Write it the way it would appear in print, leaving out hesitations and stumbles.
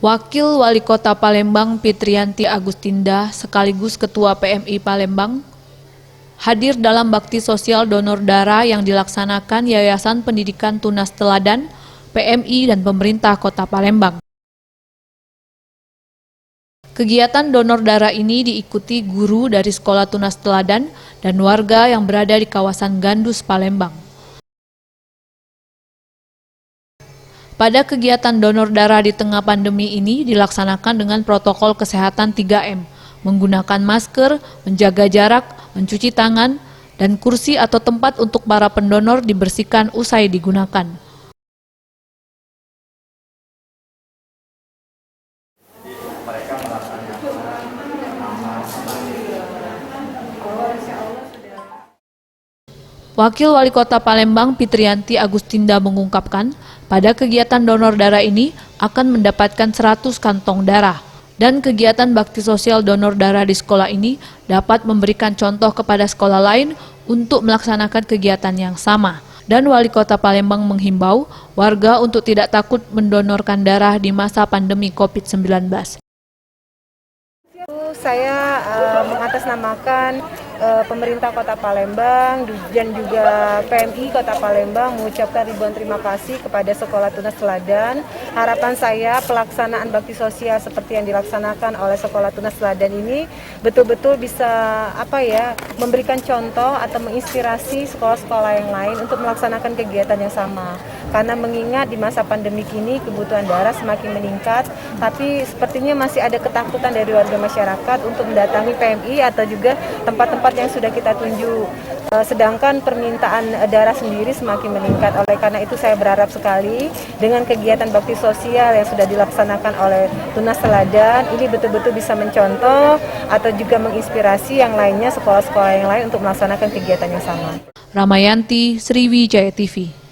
Wakil Wali Kota Palembang Fitriyanti Agustinda sekaligus Ketua PMI Palembang hadir dalam bakti sosial donor darah yang dilaksanakan Yayasan Pendidikan Tunas Teladan, PMI dan pemerintah Kota Palembang. Kegiatan donor darah ini diikuti guru dari Sekolah Tunas Teladan dan warga yang berada di kawasan Gandus, Palembang. Pada kegiatan donor darah di tengah pandemi ini dilaksanakan dengan protokol kesehatan 3M, menggunakan masker, menjaga jarak, mencuci tangan, dan kursi atau tempat untuk para pendonor dibersihkan usai digunakan. Wakil Wali Kota Palembang Fitriyanti Agustinda mengungkapkan, pada kegiatan donor darah ini akan mendapatkan 100 kantong darah. Dan kegiatan bakti sosial donor darah di sekolah ini dapat memberikan contoh kepada sekolah lain untuk melaksanakan kegiatan yang sama. Dan Wali Kota Palembang menghimbau warga untuk tidak takut mendonorkan darah di masa pandemi COVID-19. Saya mengatasnamakan pemerintah Kota Palembang dan juga PMI Kota Palembang mengucapkan ribuan terima kasih kepada Sekolah Tunas Teladan. Harapan saya pelaksanaan bakti sosial seperti yang dilaksanakan oleh Sekolah Tunas Teladan ini betul-betul bisa memberikan contoh atau menginspirasi sekolah-sekolah yang lain untuk melaksanakan kegiatan yang sama. Karena mengingat di masa pandemi ini kebutuhan darah semakin meningkat, tapi sepertinya masih ada ketakutan dari warga masyarakat untuk mendatangi PMI atau juga tempat-tempat yang sudah kita tunjuk. Sedangkan permintaan darah sendiri semakin meningkat. Oleh karena itu saya berharap sekali dengan kegiatan bakti sosial yang sudah dilaksanakan oleh Tunas Teladan, ini betul-betul bisa mencontoh atau juga menginspirasi yang lainnya, sekolah-sekolah yang lain untuk melaksanakan kegiatan yang sama. Ramayanti, Sriwijaya TV.